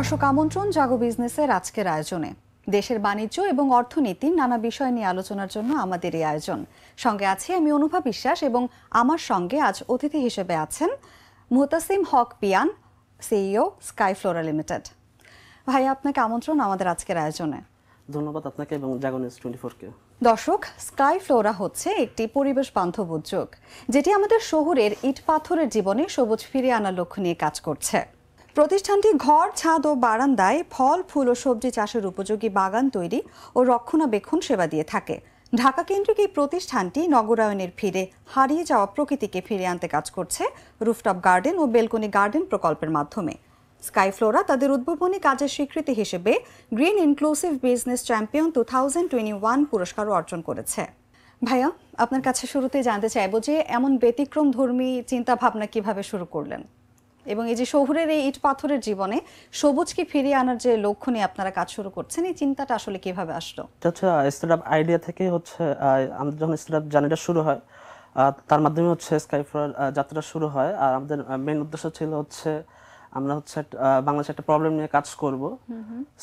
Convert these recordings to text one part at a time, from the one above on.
দর্শক আমন্ত্রণ জাগো বিজনেসের আজকের আয়োজনে। দেশের বাণিজ্য এবং অর্থনীতির নানা বিষয় নিয়ে আলোচনার জন্য আমাদের এই আয়োজন। সঙ্গে আছি আমি অনুভা বিশ্বাস এবং আমার সঙ্গে আজ অতিথি হিসেবে আছেন মুহতাসিম হক পিয়ান, সিইও স্কাই ফ্লোরা লিমিটেড। ভাইয়া, আপনাকে আমন্ত্রণ আমাদের আজকের আয়োজনে। ধন্যবাদ আপনাকে এবং জাগো নিউজ 24-কে। দর্শক, স্কাই ফ্লোরা হচ্ছে একটি পরিবেশ বান্ধব উদ্যোগ যেটি আমাদের শহরের ইট পাথরের জীবনে সবুজ ফিরিয়ে আনার লক্ষ্য নিয়ে কাজ করছে। প্রতিষ্ঠানটি ঘর, ছাদ ও বারান্দায় ফল, ফুল ও সবজি চাষের উপযোগী বাগান তৈরি ও রক্ষণাবেক্ষণ সেবা দিয়ে থাকে। ঢাকা কেন্দ্রিক এই প্রতিষ্ঠানটি নগরায়নের ফিরে হারিয়ে যাওয়া প্রকৃতিকে ফিরিয়ে আনতে কাজ করছে রুফটপ গার্ডেন ও বেলকনি গার্ডেন প্রকল্পের মাধ্যমে। স্কাই ফ্লোরা তাদের উদ্ভাবনী কাজের স্বীকৃতি হিসেবে গ্রিন ইনক্লুসিভ বিজনেস চ্যাম্পিয়ন 2021 পুরস্কারও অর্জন করেছে। ভাইয়া, আপনার কাছে শুরুতে জানতে চাইবো যে এমন ব্যতিক্রম ধর্মী চিন্তা ভাবনা কিভাবে শুরু করলেন, এবং এই যে শহরের এই ইট পাথরের জীবনে সবুজকে ফিরিয়ে আনার যে লক্ষ্য নিয়ে আপনারা কাজ শুরু করছেন, এই চিন্তাটা আসলে কিভাবে আসলো? এটা হচ্ছে স্টার্টআপ আইডিয়া থেকে হচ্ছে আমাদের যখন স্টার্টআপ জার্নিটা শুরু হয় তার মাধ্যমে হচ্ছে স্কাই ফ্লোরা যাত্রা শুরু হয়। আর আমাদের মেইন উদ্দেশ্য ছিল হচ্ছে আমরা হচ্ছে বাংলাদেশে একটা প্রবলেম নিয়ে কাজ করব।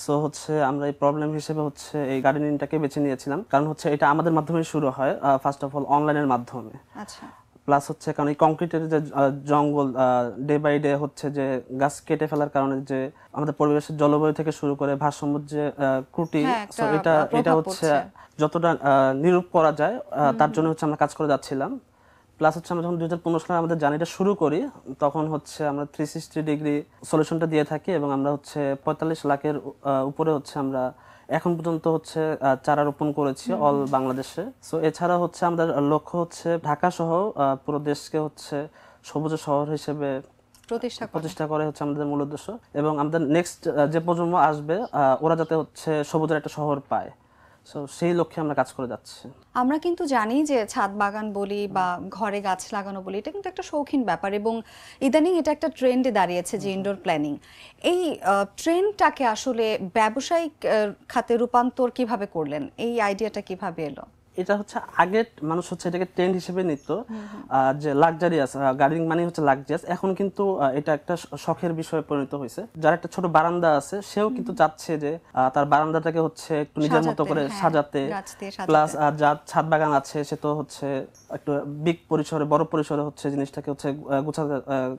সো হচ্ছে আমরা এই প্রবলেম হিসেবে হচ্ছে এই গার্ডেনিংটাকে বেছে নিয়েছিলাম, কারণ হচ্ছে এটা আমাদের মাধ্যমে শুরু হয়, ফার্স্ট অফ অল অনলাইনের মাধ্যমে। আচ্ছা। প্লাস হচ্ছে কারণ এই কংক্রিটের যে জঙ্গল ডে বাই ডে হচ্ছে যে গাছ কেটে ফেলার কারণে যে আমাদের পরিবেশের জলবায়ু থেকে শুরু করে ভারসাম্য যে ত্রুটি, এটা হচ্ছে যতটা নিরূপ করা যায় তার জন্য হচ্ছে আমরা কাজ করে যাচ্ছিলাম। প্লাস হচ্ছে আমরা যখন 2015 সালে আমাদের জার্নিটা শুরু করি তখন হচ্ছে আমরা 360 ডিগ্রি সলিউশনটা দিয়ে থাকি এবং আমরা হচ্ছে 45 লাখের উপরে হচ্ছে আমরা এখন পর্যন্ত হচ্ছে চারা রোপণ করেছি অল বাংলাদেশে। সো এছাড়া হচ্ছে আমাদের লক্ষ্য হচ্ছে ঢাকা সহ পুরো দেশকে হচ্ছে সবুজ শহর হিসেবে প্রতিষ্ঠা করে হচ্ছে আমাদের মূল উদ্দেশ্য, এবং আমাদের নেক্সট যে প্রজন্ম আসবে ওরা যাতে হচ্ছে সবুজের একটা শহর পায়। সো সেই লক্ষ্যে আমরা কাজ করে যাচ্ছি। আমরা কিন্তু জানি যে ছাদ বাগান বলি বা ঘরে গাছ লাগানো বলি, এটা কিন্তু একটা শৌখিন ব্যাপার এবং ইদানিং এটা একটা ট্রেন্ডে দাঁড়িয়েছে যে ইনডোর প্ল্যানিং। এই ট্রেন্ডটাকে আসলে ব্যবসায়িক খাতে রূপান্তর কিভাবে করলেন? এই আইডিয়াটা কিভাবে এলো? এটা হচ্ছে আগে মানুষ হচ্ছে এটাকে ট্রেন্ড হিসেবে নিত, যে লাক্সারিয়াস গার্ডেনিং মানে হচ্ছে লাক্সারিয়াস। এখন কিন্তু এটা একটা শখের বিষয়ে পরিণত হয়েছে। যার একটা ছোট বারান্দা আছে সেও কিন্তু চাচ্ছে যে তার বারান্দাটাকে হচ্ছে একটু নিজের মতো করে সাজাতে। প্লাস যার ছাদ বাগান আছে সে তো হচ্ছে একটু বিগ পরিসরে, বড় পরিসরে হচ্ছে জিনিসটাকে হচ্ছে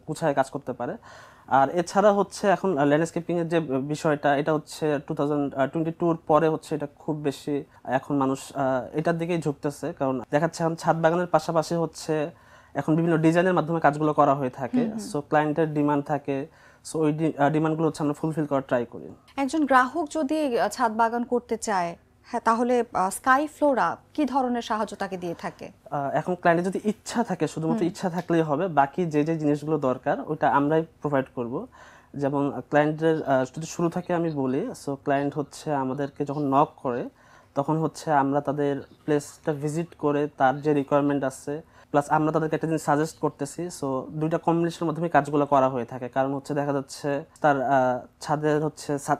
গুছায় কাজ করতে পারে। আর এছাড়া হচ্ছে এখন ল্যান্ডস্কেপিং এর যে বিষয়টা, এটা হচ্ছে 2022 পরে হচ্ছে এটা খুব বেশি এখন মানুষ এটার দিকেই ঝুঁকতেছে, কারণ দেখাচ্ছে এখন ছাদ বাগানের পাশাপাশি হচ্ছে এখন বিভিন্ন ডিজাইনের মাধ্যমে কাজগুলো করা হয়ে থাকে। সো ক্লায়েন্টের ডিমান্ড থাকে, সো ওই ডিমান্ডগুলো হচ্ছে আমরা ফুলফিল করার ট্রাই করি। একজন গ্রাহক যদি ছাদ বাগান করতে চায়, হ্যাঁ, তাহলে স্কাই ফ্লোরা কি ধরনের সাহায্য তাকে দিয়ে থাকে? এখন ক্লায়েন্টের যদি ইচ্ছা থাকে, শুধুমাত্র ইচ্ছা থাকলেই হবে, বাকি যে যে জিনিসগুলো দরকার ওইটা আমরাই প্রোভাইড করব। যেমন ক্লায়েন্টের যদি শুরু থেকে আমি বলি, সো ক্লায়েন্ট হচ্ছে আমাদেরকে যখন নক করে তখন হচ্ছে আমরা তাদের প্লেসটা ভিজিট করে তার যে রিকোয়ারমেন্ট আছে, প্লাস আমরা তাদেরকে একটা জিনিস সাজেস্ট করতেছি। সো দুইটা কম্বিনেশনের মাধ্যমে কাজগুলো করা হয়ে থাকে। কারণ হচ্ছে দেখা যাচ্ছে তার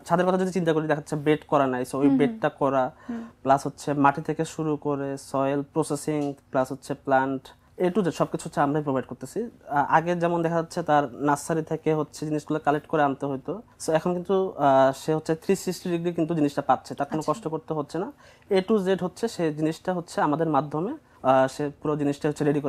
ছাদের কথা যদি চিন্তা করি, দেখা যাচ্ছে বেড করা নাই, সো ওই বেডটা করা, প্লাস হচ্ছে মাটি থেকে শুরু করে সয়েল প্রসেসিং, প্লাস হচ্ছে প্লান্ট এ টু জেড সবকিছু হচ্ছে আমরাই প্রোভাইড করতেছি। আগে যেমন দেখা যাচ্ছে তার নার্সারি থেকে হচ্ছে জিনিসগুলো কালেক্ট করে আনতে হতো, সো এখন কিন্তু সে হচ্ছে 360 ডিগ্রি কিন্তু জিনিসটা পাচ্ছে, তার কোনো কষ্ট করতে হচ্ছে না। এ টু জেড হচ্ছে সে জিনিসটা হচ্ছে আমাদের মাধ্যমে সে পুরো জিনিসটা হচ্ছে রেডি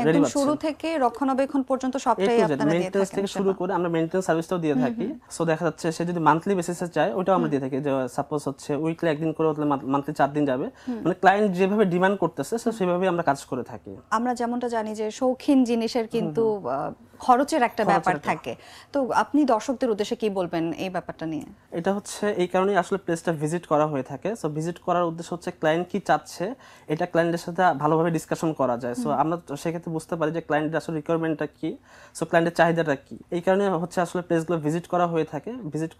একদম শুরু থেকে রক্ষণাবেক্ষণ পর্যন্ত সবটাই আপনারা দিয়ে থাকেন। থেকে শুরু করে আমরা মেইনটেনেন্স সার্ভিসটাও দিয়ে থাকি। সো দেখা যাচ্ছে সে যদি মান্থলি বেসিসে চায় ওটাও আমরা দিয়ে থাকি, যে সাপোজ হচ্ছে উইকলি একদিন করে হলে মান্থলি 4 দিন যাবে, মানে ক্লায়েন্ট যেভাবে ডিমান্ড করতেছে সেভাবে আমরা কাজ করে থাকি। আমরা যেমনটা জানি যে শৌখিন জিনিসের কিন্তু খরচের একটা ব্যাপার থাকে, তো আপনি দর্শকদের উদ্দেশ্যে কি বলবেন এই ব্যাপারটা নিয়ে? এটা হচ্ছে এই কারণেই আসলে প্লেসটা ভিজিট করা হয়ে থাকে। সো ভিজিট করার উদ্দেশ্য হচ্ছে ক্লায়েন্ট কি চাচ্ছে এটা ক্লায়েন্টের সাথে ভালোভাবে ডিসকাশন করা যায়। সো আমরা সেক্ষেত্রে বুঝতে পারি যে ক্লায়েন্টের আসলে রিকোয়ারমেন্টটা কি, সো ক্লায়েন্টের চাহিদাটা কি। এই কারণে হচ্ছে আসলে প্লেসগুলো ভিজিট করা হয়ে থাকে। ভিজিট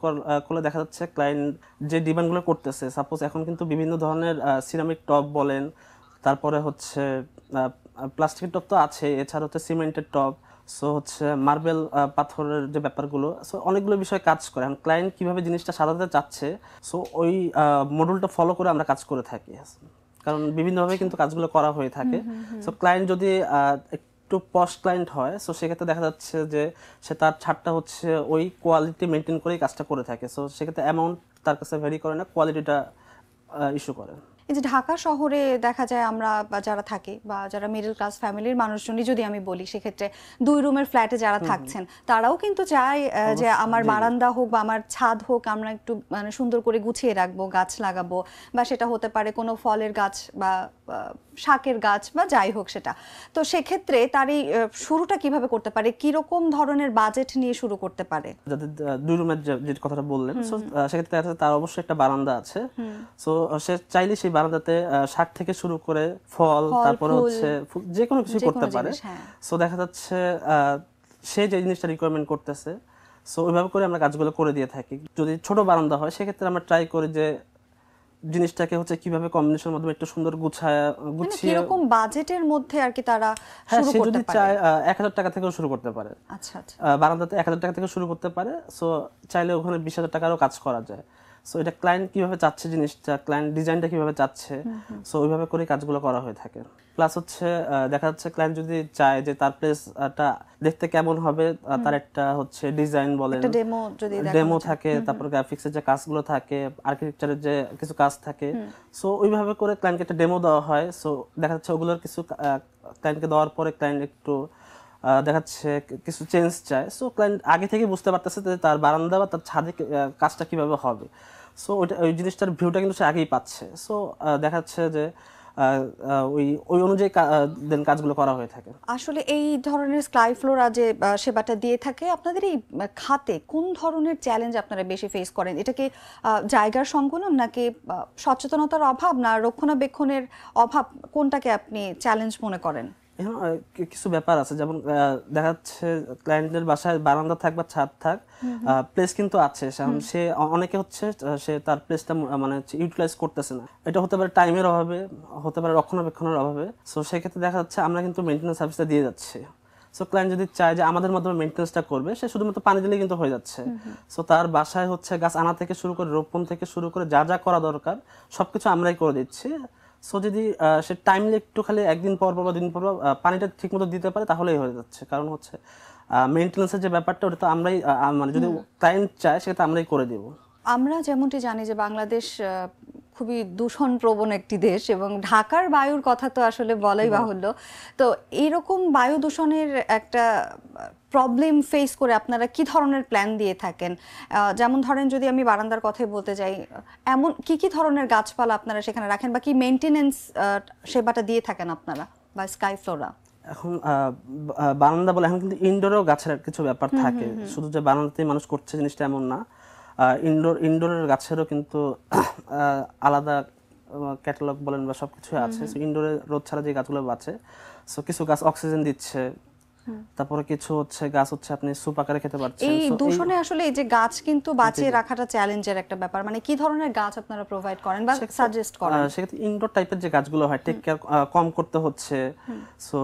করলে দেখা যাচ্ছে ক্লায়েন্ট যে ডিমান্ডগুলো করতেছে, সাপোজ এখন কিন্তু বিভিন্ন ধরনের সিরামিক টব বলেন, তারপরে হচ্ছে প্লাস্টিকের টব তো আছে, এছাড়া হচ্ছে সিমেন্টের টব, সো হচ্ছে মার্বেল পাথরের যে ব্যাপারগুলো, সো অনেকগুলো বিষয় কাজ করে। এখন ক্লায়েন্ট কিভাবে জিনিসটা সাজাতে চাচ্ছে, সো ওই মডেলটা ফলো করে আমরা কাজ করে থাকি, কারণ বিভিন্নভাবে কিন্তু কাজগুলো করা হয়ে থাকে। সো ক্লায়েন্ট যদি একটু পশ ক্লায়েন্ট হয়, সো সেক্ষেত্রে দেখা যাচ্ছে যে সে তার ছাড়টা হচ্ছে ওই কোয়ালিটি মেনটেন করেই কাজটা করে থাকে। সো সেক্ষেত্রে অ্যামাউন্ট তার কাছে ভ্যারি করে না, কোয়ালিটিটা ইস্যু করে। এই যে ঢাকা শহরে দেখা যায় আমরা বা যারা থাকি বা যারা মিডল ক্লাস ফ্যামিলির মানুষজনই যদি আমি বলি, সেক্ষেত্রে 2 রুমের ফ্ল্যাটে যারা থাকছেন তারাও কিন্তু চায় যে আমার বারান্দা হোক বা আমার ছাদ হোক আমরা একটু মানে সুন্দর করে গুছিয়ে রাখবো, গাছ লাগাবো, বা সেটা হতে পারে কোনো ফলের গাছ বা শাকের গাছ বা যাই হোক সেটা। তো সেক্ষেত্রে তার এই শুরুটা কিভাবে করতে পারে, কিরকম ধরনের বাজেট নিয়ে শুরু করতে পারে? যাদের 2 রুমের যে কথাটা বললেন, সো সেক্ষেত্রে দেখা যাচ্ছে তার অবশ্যই একটা বারান্দা আছে। সো সে চাইলে সেই বারান্দাতে শাক থেকে শুরু করে ফল, তারপরে হচ্ছে যে কোনো কিছু করতে পারে। সো দেখা যাচ্ছে সে যে জিনিসটা রিকোয়ারমেন্ট করতেছে, সো ওইভাবে করে আমরা কাজগুলো করে দিয়ে থাকি। যদি ছোট বারান্দা হয় সেক্ষেত্রে আমরা ট্রাই করি যে জিনিসটাকে হচ্ছে কিভাবে কম্বিনেশনের মাধ্যমে একটু সুন্দর গুছিয়ে এরকম বাজেটের মধ্যে আর কি তারা হ্যাঁ, শুরু সে করতে যদি পারে। চায় 1000 টাকা থেকেও শুরু করতে পারে। আচ্ছা আচ্ছা। বারান্দাতে 1000 টাকা থেকে শুরু করতে পারে। সো চাইলে ওখানে 20,000 টাকারও কাজ করা যায়। সো এটা ক্লায়েন্ট কিভাবে চাচ্ছে জিনিসটা, ক্লায়েন্ট ডিজাইনটা কিভাবে চাচ্ছে, সো ওইভাবে করে কাজগুলো করা হয়ে থাকে। প্লাস হচ্ছে দেখা যাচ্ছে ক্লায়েন্ট যদি চায় যে তার প্লেসটা দেখতে কেমন হবে, তার একটা হচ্ছে ডিজাইন বলেন, একটা ডেমো যদি ডেমো থাকে, তারপর গ্রাফিক্সের যে কাজগুলো থাকে, আর্কিটেকচারের যে কিছু কাজ থাকে, সো ওইভাবে করে ক্লায়েন্টকে একটা ডেমো দেওয়া হয়। সো দেখা যাচ্ছে ওগুলোর কিছু ক্লায়েন্টকে দেওয়ার পরে ক্লায়েন্ট একটু দেখাচ্ছে কিছু চেঞ্জ চায়। সো ক্লায়েন্ট আগে থেকে বুঝতে পারতেছে যে তার বারান্দা বা তার ছাদে কাজটা কিভাবে হবে। সো ওই জিনিসটার ভিউটা কিন্তু সে আগেই পাচ্ছে। সো দেখা যাচ্ছে যে ওই অনুযায়ী দেন কাজগুলো করা হয়ে থাকে। আসলে এই ধরনের স্কাই ফ্লোরা যে সেবাটা দিয়ে থাকে, আপনাদের এই খাতে কোন ধরনের চ্যালেঞ্জ আপনারা বেশি ফেস করেন? এটা কি জায়গার সংকুলন, নাকি সচেতনতার অভাব, না রক্ষণাবেক্ষণের অভাব? কোনটাকে আপনি চ্যালেঞ্জ মনে করেন? এখন কিছু ব্যাপার আছে, যেমন দেখা যাচ্ছে ক্লায়েন্টের বাসায় বারান্দা থাক বা ছাদ থাক, প্লেস কিন্তু আছে, সে অনেকে হচ্ছে সে তার প্লেসটা মানে ইউটিলাইজ করতেছে না। এটা হতে পারে টাইমের অভাবে, হতে পারে রক্ষণাবেক্ষণের অভাবে। সো সেক্ষেত্রে দেখা যাচ্ছে আমরা কিন্তু মেইনটেন্যান্স সার্ভিসটা দিয়ে যাচ্ছি। সো ক্লায়েন্ট যদি চায় যে আমাদের মাধ্যমে মেইনটেন্যান্সটা করবে, সে শুধুমাত্র পানি দিলেই কিন্তু হয়ে যাচ্ছে। সো তার বাসায় হচ্ছে গাছ আনা থেকে শুরু করে রোপণ থেকে শুরু করে যা যা করা দরকার সবকিছু আমরাই করে দিচ্ছি। সো যদি সে টাইমলি একটু খালি একদিন পর বা দিন পর পানিটা ঠিক মতো দিতে পারে তাহলেই হয়ে যাচ্ছে। কারণ হচ্ছে মেইনটেন্যান্সের যে ব্যাপারটা ওটা তো আমরাই মানে যদি ক্লায়েন্ট চায় সেটা আমরাই করে দেব। আমরা যেমনটি জানি যে বাংলাদেশ খুবই দূষণ প্রবণ একটি দেশ, এবং ঢাকার বায়ুর কথা তো আসলে বলাই বাহুল্য। তো এইরকম বায়ু দূষণের একটা প্রবলেম ফেস করে আপনারা কি ধরনের প্ল্যান দিয়ে থাকেন? যেমন ধরেন যদি আমি বারান্দার কথাই বলতে যাই, এমন কি কি ধরনের গাছপালা আপনারা সেখানে রাখেন, বা কি মেইনটেনেন্স সেবাটা দিয়ে থাকেন আপনারা বা স্কাই ফ্লোরা? এখন বারান্দা বলে এখন কিন্তু ইনডোরেও গাছের কিছু ব্যাপার থাকে, শুধু যে বারান্দাতেই মানুষ করছে জিনিসটা এমন না। ইনডোরের গাছেরও কিন্তু আলাদা ক্যাটালগ বলেন বা সবকিছু আছে। ইনডোরে রোদ ছাড়া যে গাছগুলো বাঁচে, সো কিছু গাছ অক্সিজেন দিচ্ছে, তারপরে কিছু হচ্ছে গাছ হচ্ছে আপনি স্যুপ আকারে খেতে পারছেন। এই দূষণে আসলে এই যে গাছ কিন্তু বাঁচিয়ে রাখাটা চ্যালেঞ্জের একটা ব্যাপার। মানে কি ধরনের গাছ আপনারা প্রোভাইড করেন বা সাজেস্ট করেন? সেক্ষেত্রে ইনডোর টাইপের যে গাছগুলো হয়, টেক কেয়ার কম করতে হচ্ছে, সো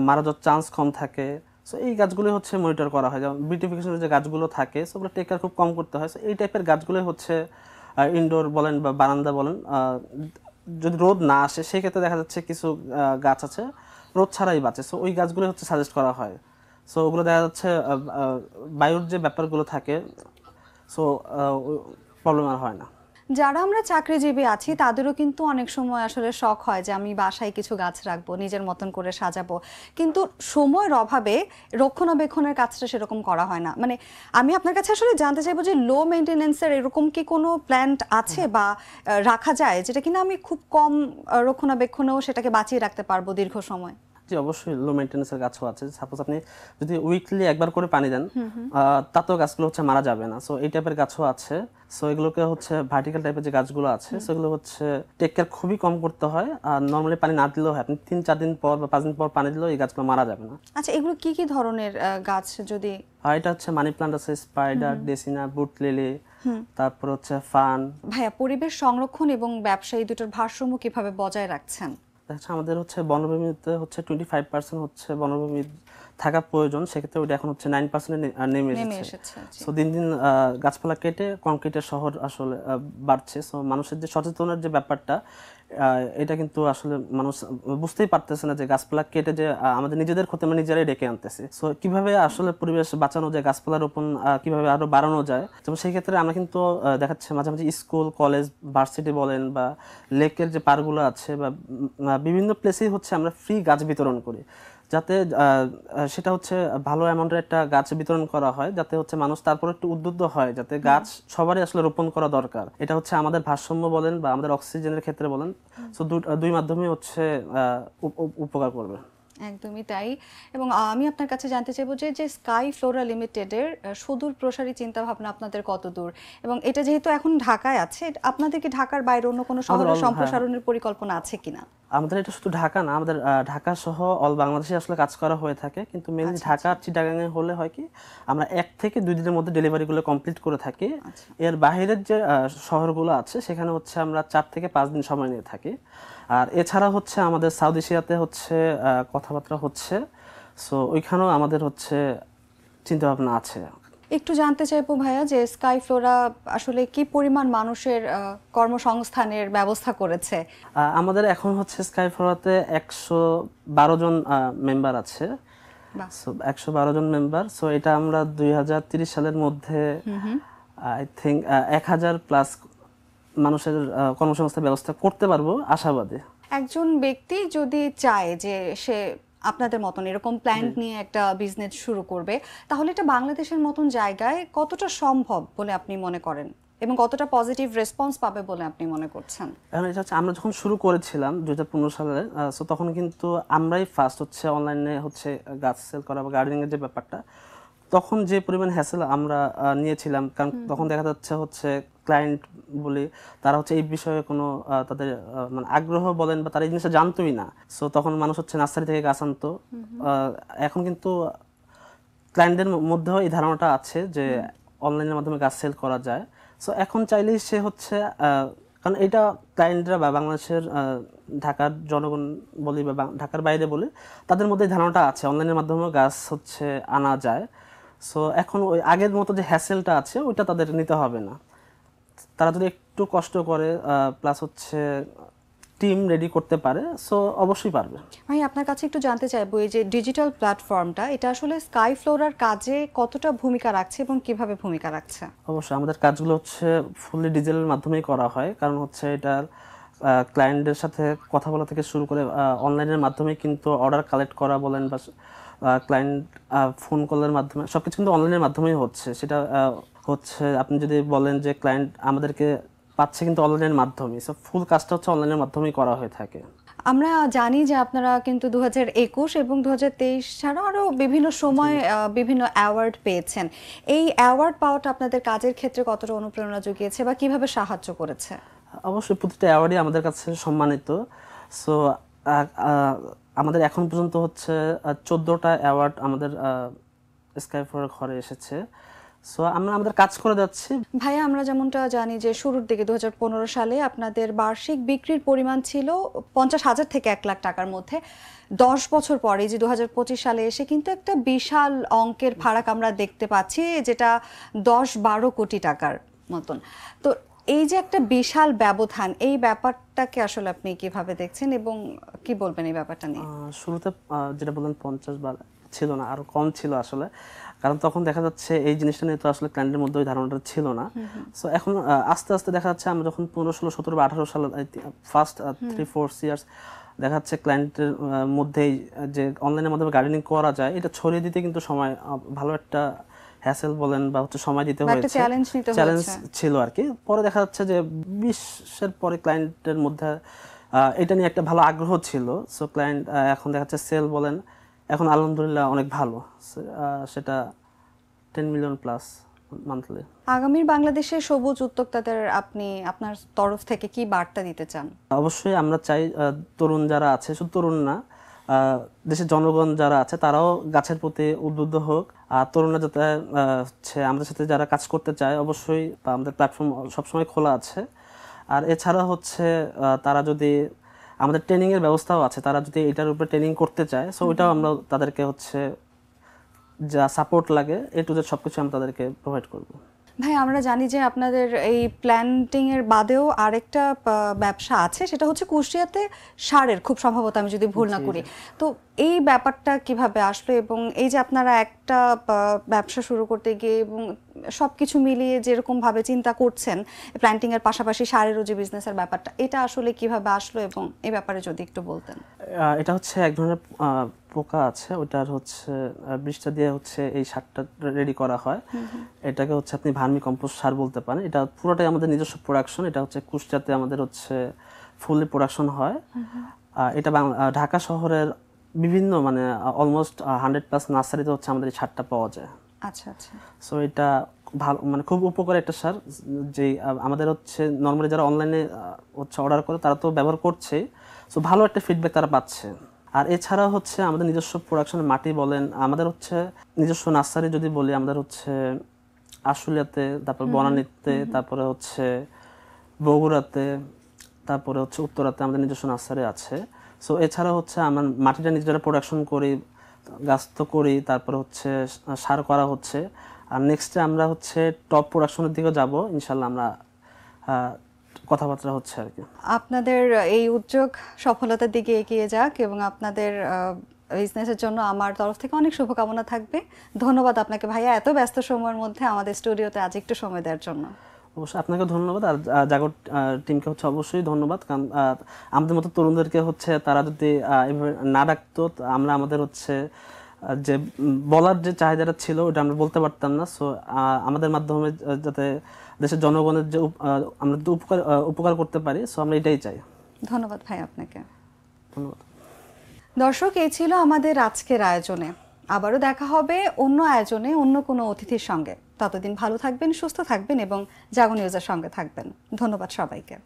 মারা যাওয়ার চান্স কম থাকে। সো এই গাছগুলো হচ্ছে মনিটর করা হয়। যেমন বিউটিফিকেশনের যে গাছগুলো থাকে সেগুলো টেক কেয়ার খুব কম করতে হয়। সো এই টাইপের গাছগুলো হচ্ছে ইনডোর বলেন বা বারান্দা বলেন, যদি রোদ না আসে সেই ক্ষেত্রে দেখা যাচ্ছে কিছু গাছ আছে রোদ ছাড়াই বাঁচে। সো ওই গাছগুলো হচ্ছে সাজেস্ট করা হয়। সো ওগুলো দেখা যাচ্ছে বায়ুর যে ব্যাপারগুলো থাকে, সো প্রবলেম আর হয় না। যারা আমরা চাকরিজীবী আছি তাদেরও কিন্তু অনেক সময় আসলে শখ হয় যে আমি বাসায় কিছু গাছ রাখবো, নিজের মতন করে সাজাবো, কিন্তু সময়ের অভাবে রক্ষণাবেক্ষণের কাজটা সেরকম করা হয় না। মানে আমি আপনার কাছে আসলে জানতে চাইবো যে লো মেইনটেনেন্সের এরকম কি কোনো প্ল্যান্ট আছে বা রাখা যায় যেটা কিনা আমি খুব কম রক্ষণাবেক্ষণেও সেটাকে বাঁচিয়ে রাখতে পারবো দীর্ঘ সময়? জি, অবশ্যই লো মেইনটেন্যান্সের গাছও আছে। সাপোজ আপনি যদি উইকলি একবার করে পানি দেন, তাতেও গাছগুলো হচ্ছে মারা যাবে না। সো এই টাইপের গাছও আছে। সো এগুলোকে হচ্ছে ভার্টিক্যাল টাইপের যে গাছগুলো আছে সেগুলো হচ্ছে টেক কেয়ার খুবই কম করতে হয়। আর নর্মালি পানি না দিলেও হয়, আপনি 3-4 দিন পর বা 5 দিন পর পানি দিলেও এই গাছগুলো মারা যাবে না। আচ্ছা, এগুলো কি কি ধরনের গাছ যদি? আর এটা হচ্ছে মানি প্লান্ট আছে, স্পাইডার, ডেসিনা, বুট লিলি, তারপর হচ্ছে ফান। ভাইয়া, পরিবেশ সংরক্ষণ এবং ব্যবসায়ী দুটোর ভারসাম্য কিভাবে বজায় রাখছেন? আচ্ছা, আমাদের হচ্ছে বনভূমিতে হচ্ছে 25% হচ্ছে বনভূমি থাকা প্রয়োজন, সেক্ষেত্রে ওটা এখন হচ্ছে 9% নেমে এসেছে। সো দিন দিন গাছপালা কেটে কংক্রিটের শহর আসলে বাড়ছে। সো মানুষের যে সচেতনের যে ব্যাপারটা, এটা কিন্তু আসলে মানুষ বুঝতেই পারতেছে না যে গাছপালা কেটে যে আমাদের নিজেদের ক্ষতি আমরা নিজেরাই ডেকে আনতেছি। সো কিভাবে আসলে পরিবেশ বাঁচানো যায়, গাছপালা রোপণ কিভাবে আরো বাড়ানো যায়, যেমন সেই ক্ষেত্রে আমরা কিন্তু দেখাচ্ছে মাঝে মাঝে স্কুল কলেজ ভার্সিটি বলেন বা লেকের যে পার্কগুলো আছে বা বিভিন্ন প্লেসেই হচ্ছে আমরা ফ্রি গাছ বিতরণ করি, যাতে সেটা হচ্ছে ভালো অ্যামাউন্টের একটা গাছ বিতরণ করা হয়, যাতে হচ্ছে মানুষ তারপর একটু উদ্বুদ্ধ হয়, যাতে গাছ সবারই আসলে রোপণ করা দরকার। এটা হচ্ছে আমাদের ভারসাম্য বলেন বা আমাদের অক্সিজেনের ক্ষেত্রে বলেন, সো দুই মাধ্যমে হচ্ছে উপকার করবে। একদমই তাই। এবং আমি আপনার কাছে জানতে চাইবো যে স্কাই ফ্লোরা লিমিটেডের সুদূর প্রসারী চিন্তা ভাবনা আপনাদের কত দূর, এবং এটা যেহেতু এখন ঢাকায় আছে, আপনাদের কি ঢাকার বাইরে অন্য কোনো শহরে সম্প্রসারণের পরিকল্পনা আছে কিনা? আমাদের এটা শুধু ঢাকা না, আমাদের ঢাকা সহ অল বাংলাদেশে আসলে কাজ করা হয়ে থাকে, কিন্তু মেইনলি ঢাকা চিটাগাঙে হলে হয় কি আমরা 1 থেকে 2 দিনের মধ্যে ডেলিভারিগুলো কমপ্লিট করে থাকি। এর বাইরের যে শহরগুলো আছে সেখানে হচ্ছে আমরা 4 থেকে 5 দিন সময় নিয়ে থাকি। আর এছাড়া হচ্ছে আমাদের সাউথ এশিয়াতে হচ্ছে কথাবার্তা হচ্ছে, সো ওইখানেও আমাদের হচ্ছে চিন্তা ভাবনা আছে। একটু জানতে চাইবো ভাইয়া যে স্কাই ফ্লোরা আসলে কি পরিমাণ মানুষের কর্মসংস্থানের ব্যবস্থা করেছে? আমাদের এখন হচ্ছে স্কাই ফ্লোরাতে 112 জন মেম্বার আছে। সো 112 জন মেম্বার। সো এটা আমরা 2030 সালের মধ্যে আই থিংক 1000 প্লাস মানুষের কর্মসংস্থান ব্যবস্থা করতে পারবো আশাবাদী। একজন ব্যক্তি যদি চায় যে সে আপনাদের মতন এরকম প্ল্যান নিয়ে একটা বিজনেস শুরু করবে, তাহলে এটা বাংলাদেশের মতন জায়গায় কতটা সম্ভব বলে আপনি মনে করেন এবং কতটা পজিটিভ রেসপন্স পাবে বলে আপনি মনে করছেন? এখন এটা হচ্ছে আমরা যখন শুরু করেছিলাম 2015 সালে, সো তখন কিন্তু আমরাই ফার্স্ট হচ্ছে অনলাইনে হচ্ছে গাছ সেল করা বা গার্ডেনিং এর যে ব্যাপারটা, তখন যে পরিমাণ হ্যাসেল আমরা নিয়েছিলাম, কারণ তখন দেখা যাচ্ছে হচ্ছে ক্লায়েন্ট বলি তারা হচ্ছে এই বিষয়ে কোনো তাদের মানে আগ্রহ বলেন বা তারা এই জিনিসটা জানতোই না। সো তখন মানুষ হচ্ছে নার্সারি থেকে গাছ আনতো। এখন কিন্তু ক্লায়েন্টদের মধ্যেও এই ধারণাটা আছে যে অনলাইনের মাধ্যমে গাছ সেল করা যায়। সো এখন চাইলেই সে হচ্ছে কারণ এটা ক্লায়েন্টরা বা বাংলাদেশের ঢাকার জনগণ বলি বা ঢাকার বাইরে বলি, তাদের মধ্যে ধারণাটা আছে অনলাইনের মাধ্যমে গাছ হচ্ছে আনা যায়। সো এখন ওই আগের মতো যে হ্যাসেলটা আছে ওইটা তাদের নিতে হবে না। তারা যদি একটু কষ্ট করে প্লাস হচ্ছে টিম রেডি করতে পারে, সো অবশ্যই পারবে। ভাই আপনার কাছে একটু জানতে চাইবো এই যে ডিজিটাল প্ল্যাটফর্মটা, এটা আসলে স্কাই ফ্লোরার কাজে কতটা ভূমিকা রাখছে এবং কিভাবে ভূমিকা রাখছে? অবশ্যই আমাদের কাজগুলো হচ্ছে ফুললি ডিজিটাল মাধ্যমেই করা হয়, কারণ হচ্ছে এটা ক্লায়েন্টের সাথে কথা বলা থেকে শুরু করে অনলাইনের মাধ্যমে কিন্তু অর্ডার কালেক্ট করা বলেন বা ক্লায়েন্ট ফোন কলের মাধ্যমে সবকিছু কিন্তু অনলাইনের মাধ্যমেই হচ্ছে। সেটা হচ্ছে আপনি যদি বলেন যে ক্লায়েন্ট আমাদেরকে পাচ্ছে কিন্তু অনলাইনের মাধ্যমে, সো ফুল কাজটা হচ্ছে অনলাইনের মাধ্যমেই করা হয়ে থাকে। আমরা জানি যে আপনারা কিন্তু 2021 এবং 2023 ছাড়াও আরো বিভিন্ন সময় বিভিন্ন অ্যাওয়ার্ড পেয়েছেন। এই অ্যাওয়ার্ড পাওয়াটা আপনাদের কাজের ক্ষেত্রে কতটা অনুপ্রেরণা জুগিয়েছে বা কিভাবে সাহায্য করেছে? অবশ্যই প্রতিটা অ্যাওয়ার্ডই আমাদের কাছে সম্মানিত। সো আমাদের এখন পর্যন্ত হচ্ছে 14টা অ্যাওয়ার্ড আমাদের স্কাই ফ্লোরার ঘরে এসেছে। সো আমরা আমাদের কাজ করে যাচ্ছি। ভাইয়া আমরা যেমনটা জানি যে শুরুর দিকে 2015 সালে আপনাদের বার্ষিক বিক্রির পরিমাণ ছিল 50,000 থেকে 1 লাখ টাকার মধ্যে। 10 বছর পরে যে 2025 সালে এসে কিন্তু একটা বিশাল অঙ্কের ফারাক আমরা দেখতে পাচ্ছি, যেটা 10-12 কোটি টাকার মতন। তো এই যে একটা বিশাল ব্যবধান, এই ব্যাপারটাকে আসলে আপনি কিভাবে দেখছেন এবং কি বলবেন এই ব্যাপারটা নিয়ে? শুরুতে যেটা বললেন 50 বা ছিল না, আরো কম ছিল আসলে, কারণ তখন দেখা যাচ্ছে এই জিনিসটা নিয়ে তো আসলে ক্লায়েন্টের মধ্যে ওই ধারণাটা ছিল না। সো এখন আস্তে আস্তে দেখা যাচ্ছে আমরা যখন 15, 16, 17 বা 18 সাল ফার্স্ট 3-4 ইয়ার্স দেখা যাচ্ছে ক্লায়েন্টের মধ্যেই যে অনলাইনের মাধ্যমে গার্ডেনিং করা যায় এটা ছড়িয়ে দিতে কিন্তু সময় ভালো একটা হ্যাসেল বলেন বা হচ্ছে সময় দিতে হয়েছে, চ্যালেঞ্জ ছিল আর কি। পরে দেখা যাচ্ছে যে 20-এর পরে ক্লায়েন্টের মধ্যে এটা নিয়ে একটা ভালো আগ্রহ ছিল। সো ক্লায়েন্ট এখন দেখা যাচ্ছে সেল বলেন এখন আলহামদুলিল্লাহ অনেক ভালো, সেটা 10 মিলিয়ন প্লাস মান্থলি। আগামীর বাংলাদেশে সবুজ উদ্যোক্তাদের আপনি আপনার তরফ থেকে কি বার্তা দিতে চান? অবশ্যই আমরা চাই তরুণ যারা আছে, শুধু তরুণ না, দেশের জনগণ যারা আছে তারাও গাছের প্রতি উদ্বুদ্ধ হোক। আর তরুণরা যাতে হচ্ছে আমাদের সাথে যারা কাজ করতে চায় অবশ্যই আমাদের প্ল্যাটফর্ম সবসময় খোলা আছে। আর এছাড়া হচ্ছে তারা যদি আমাদের ট্রেনিং এর ব্যবস্থাও আছে, তারা যদি এটার উপরে ট্রেনিং করতে চায় সো ওইটাও আমরা তাদেরকে হচ্ছে যা সাপোর্ট লাগে A to Z সবকিছু আমরা তাদেরকে প্রোভাইড করব। ভাই আমরা জানি যে আপনাদের এই প্ল্যান্টিং এর বাদেও আরেকটা ব্যবসা আছে, সেটা হচ্ছে কুষ্টিয়াতে সারের, খুব সম্ভবত আমি যদি ভুল না করি। তো এই ব্যাপারটা কিভাবে আসলো, এবং এই যে আপনারা একটা ব্যবসা শুরু করতে গিয়ে এবং সবকিছু মিলিয়ে যেরকম ভাবে চিন্তা করছেন প্ল্যান্টিং এর পাশাপাশি সারেরও যে বিজনেসের ব্যাপারটা, এটা আসলে কিভাবে আসলো এবং এই ব্যাপারে যদি একটু বলতেন। এটা হচ্ছে এক ধরনের পোকা আছে, ওটার হচ্ছে বিষটা দিয়ে হচ্ছে এই সারটা রেডি করা হয়। এটাকে হচ্ছে আপনি ভার্মি কম্পোস্ট সার বলতে পারেন। এটা পুরোটাই আমাদের নিজস্ব প্রোডাকশন। এটা হচ্ছে কুষ্টিয়াতে আমাদের হচ্ছে ফুললি প্রোডাকশন হয়। এটা ঢাকা শহরের বিভিন্ন মানে অলমোস্ট 100+ নার্সারিতে হচ্ছে আমাদের এই সারটা পাওয়া যায়। আচ্ছা আচ্ছা। সো এটা ভালো মানে খুব উপকারী একটা সার, যে আমাদের হচ্ছে নর্মালি যারা অনলাইনে হচ্ছে অর্ডার করে তারা তো ব্যবহার করছে। সো ভালো একটা ফিডব্যাক তারা পাচ্ছে। আর এছাড়া হচ্ছে আমাদের নিজস্ব প্রোডাকশনের মাটি বলেন, আমাদের হচ্ছে নিজস্ব নার্সারি যদি বলি, আমাদের হচ্ছে আশুলিয়াতে, তারপর বনানীতে, তারপরে হচ্ছে বগুড়াতে, তারপরে হচ্ছে উত্তরাতে আমাদের নিজস্ব নার্সারি আছে। সো এছাড়া হচ্ছে আমরা মাটিটা নিজেরা প্রোডাকশন করি, গাছ তো করি, তারপরে হচ্ছে সার করা হচ্ছে। আর নেক্সটে আমরা হচ্ছে টপ প্রোডাকশনের দিকে যাব ইনশাল্লাহ, আমরা কথাবার্তা হচ্ছে আর কি। আপনাদের এই উদ্যোগ সফলতার দিকে এগিয়ে যাক এবং আপনাদের বিজনেসের জন্য আমার তরফ থেকে অনেক শুভকামনা থাকবে। ধন্যবাদ আপনাকে ভাইয়া, এত ব্যস্ত সময়ের মধ্যে আমাদের স্টুডিওতে আজ একটু সময় দেওয়ার জন্য। অবশ্যই আপনাকে ধন্যবাদ, আর জাগর টিমকে হচ্ছে অবশ্যই ধন্যবাদ। কারণ আমাদের মতো তরুণদেরকে হচ্ছে তারা যদি এভাবে না ডাকতো, আমরা আমাদের হচ্ছে যে বলার যে চাহিদাটা ছিল ওটা আমরা বলতে পারতাম না। সো আমাদের মাধ্যমে যাতে দেশের জনগণের যে আমরা উপকার করতে পারি, সো আমরা এটাই চাই। ধন্যবাদ ভাই আপনাকে। ধন্যবাদ। দর্শক, এই ছিল আমাদের আজকের আয়োজনে। আবারও দেখা হবে অন্য আয়োজনে অন্য কোনো অতিথির সঙ্গে। ততদিন ভালো থাকবেন, সুস্থ থাকবেন এবং জাগো নিউজের সঙ্গে থাকবেন। ধন্যবাদ সবাইকে।